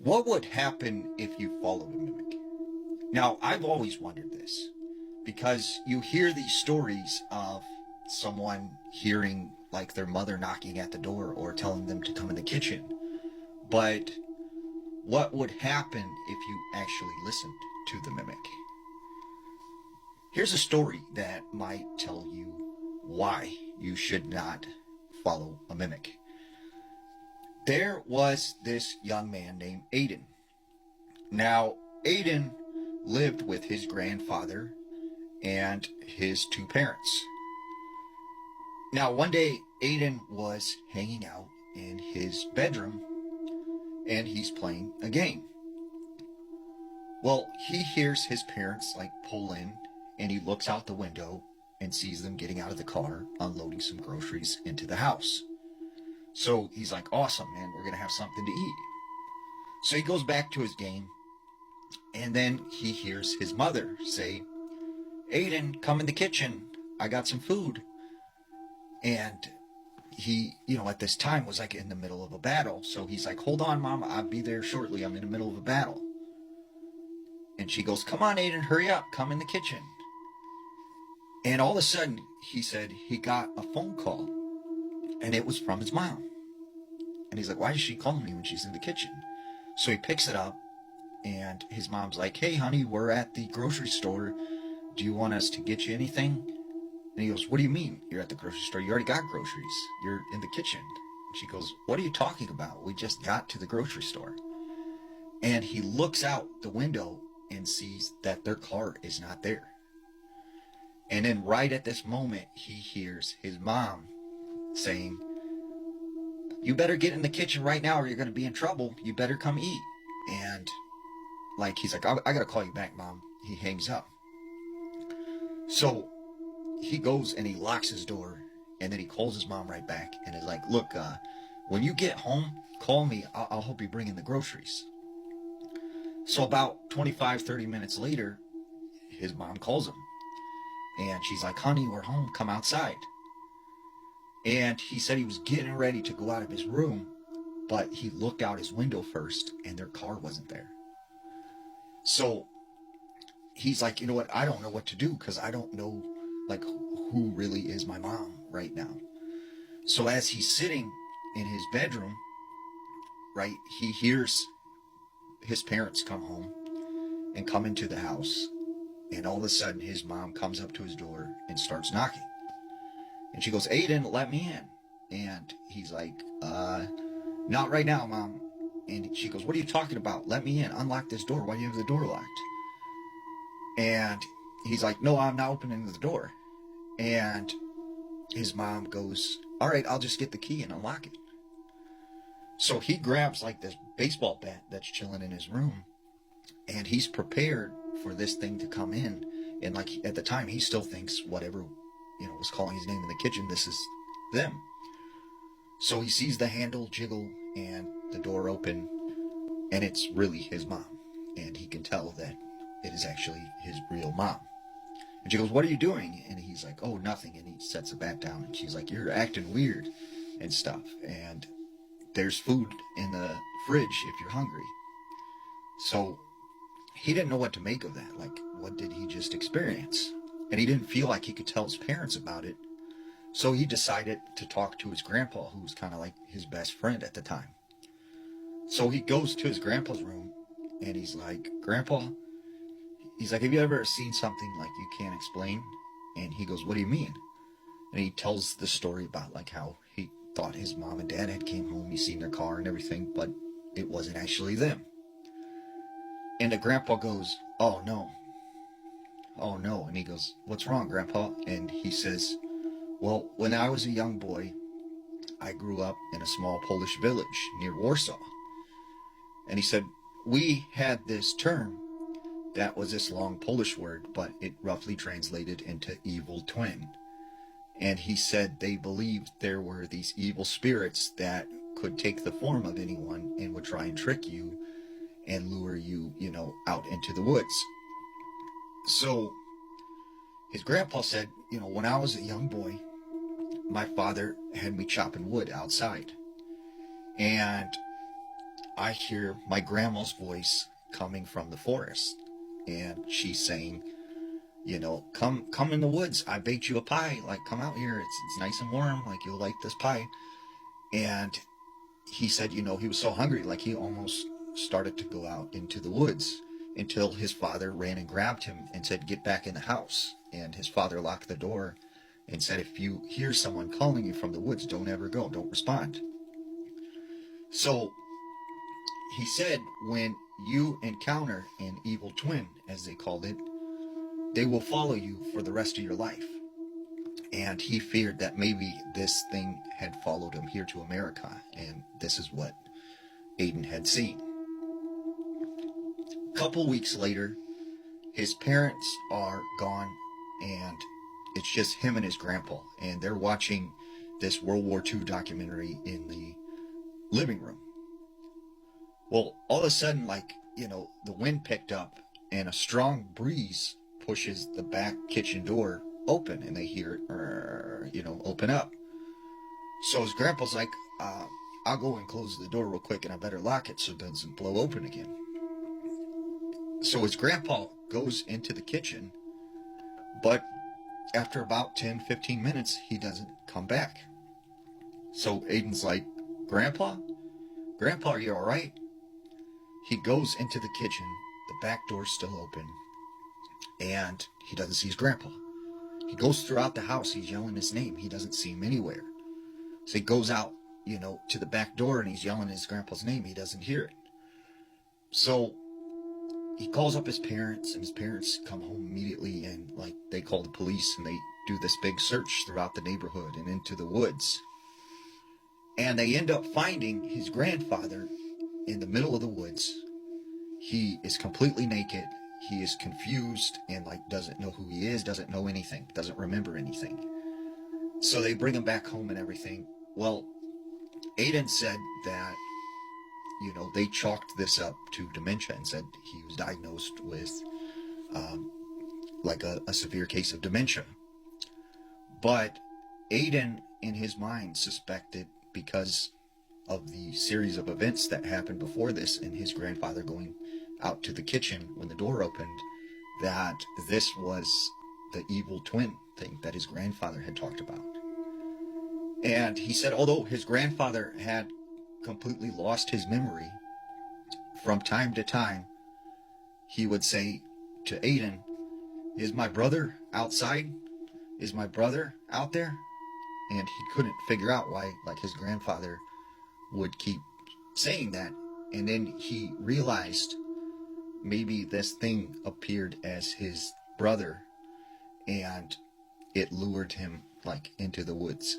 What would happen if you followed a mimic? Now, I've always wondered this because you hear these stories of someone hearing like their mother knocking at the door or telling them to come in the kitchen. But what would happen if you actually listened to the mimic? Here's a story that might tell you why you should not follow a mimic. There was this young man named Aiden. Now, Aiden lived with his grandfather and his two parents. Now, one day, Aiden was hanging out in his bedroom and he's playing a game. Well, he hears his parents pull in and he looks out the window and sees them getting out of the car, unloading some groceries into the house. So he's like, awesome, man, we're going to have something to eat. So he goes back to his game, and then he hears his mother say, Aiden, come in the kitchen. I got some food. And he, at this time was in the middle of a battle. So he's like, hold on, Mom, I'll be there shortly. I'm in the middle of a battle. And she goes, come on, Aiden, hurry up. Come in the kitchen. And all of a sudden, he said he got a phone call. And it was from his mom. And he's like, why is she calling me when she's in the kitchen? So he picks it up, and his mom's like, hey, honey, we're at the grocery store. Do you want us to get you anything? And he goes, what do you mean you're at the grocery store? You already got groceries. You're in the kitchen. And she goes, what are you talking about? We just got to the grocery store. And he looks out the window and sees that their car is not there. And then right at this moment, he hears his mom saying, you better get in the kitchen right now or you're going to be in trouble. You better come eat. And he's like, I got to call you back, Mom. He hangs up. So he goes and he locks his door, and then he calls his mom right back and is like, look, when you get home, call me. I'll help you bring in the groceries. So about 25, 30 minutes later, his mom calls him. And she's like, honey, we're home. Come outside. And he said he was getting ready to go out of his room, but he looked out his window first, and their car wasn't there. So he's like, you know what? I don't know what to do because I don't know, who really is my mom right now. So as he's sitting in his bedroom, right, he hears his parents come home and come into the house. And all of a sudden, his mom comes up to his door and starts knocking. And she goes, Aiden, let me in. And he's like, not right now, Mom. And she goes, what are you talking about? Let me in. Unlock this door. Why do you have the door locked? And he's like, no, I'm not opening the door. And his mom goes, all right, I'll just get the key and unlock it. So he grabs this baseball bat that's chilling in his room, and he's prepared for this thing to come in. And at the time, he still thinks whatever, was calling his name in the kitchen, this is them. So he sees the handle jiggle and the door open, and it's really his mom. And he can tell that it is actually his real mom. And she goes, what are you doing? And he's like, oh, nothing. And he sets the bat down, and she's like, you're acting weird and stuff. And there's food in the fridge if you're hungry. So he didn't know what to make of that. What did he just experience? And he didn't feel like he could tell his parents about it. So he decided to talk to his grandpa, who was kind of like his best friend at the time. So he goes to his grandpa's room, and he's like, Grandpa, he's like, have you ever seen something you can't explain? And he goes, what do you mean? And he tells the story about how he thought his mom and dad had came home, he seen their car and everything, but it wasn't actually them. And the grandpa goes, oh no. And he goes, what's wrong, Grandpa? And he says, well, when I was a young boy, I grew up in a small Polish village near Warsaw. And he said, we had this term that was this long Polish word, but it roughly translated into evil twin. And he said they believed there were these evil spirits that could take the form of anyone and would try and trick you and lure you, out into the woods. So his grandpa said, when I was a young boy, my father had me chopping wood outside. And I hear my grandma's voice coming from the forest, and she's saying, come in the woods. I baked you a pie. Like, come out here. It's nice and warm. Like, you'll like this pie. And he said, he was so hungry, like he almost started to go out into the woods until his father ran and grabbed him and said, get back in the house. And his father locked the door and said, if you hear someone calling you from the woods, don't ever go. Don't respond. So he said, when you encounter an evil twin, as they called it, they will follow you for the rest of your life. And he feared that maybe this thing had followed him here to America, and this is what Aiden had seen. A couple weeks later, his parents are gone, and it's just him and his grandpa, and they're watching this World War II documentary in the living room. Well, all of a sudden, the wind picked up, and a strong breeze pushes the back kitchen door open, and they hear it, open up. So his grandpa's like, I'll go and close the door real quick, and I better lock it so it doesn't blow open again. So his grandpa goes into the kitchen, but after about 10-15 minutes, he doesn't come back. So Aiden's like, Grandpa, are you all right? He goes into the kitchen, the back door's still open, and he doesn't see his grandpa. He goes throughout the house, he's yelling his name, he doesn't see him anywhere. So he goes out, to the back door, and he's yelling his grandpa's name, he doesn't hear it. So he calls up his parents, and his parents come home immediately, and they call the police, and they do this big search throughout the neighborhood and into the woods. And they end up finding his grandfather in the middle of the woods. He is completely naked. He is confused and doesn't know who he is, doesn't know anything, doesn't remember anything. So they bring him back home and everything. Well, Aiden said that, they chalked this up to dementia and said he was diagnosed with a severe case of dementia. But Aiden, in his mind, suspected, because of the series of events that happened before this and his grandfather going out to the kitchen when the door opened, that this was the evil twin thing that his grandfather had talked about. And he said, although his grandfather had completely lost his memory, from time to time, he would say to Aiden, is my brother outside? Is my brother out there? And he couldn't figure out why, his grandfather would keep saying that. And then he realized maybe this thing appeared as his brother, and it lured him into the woods.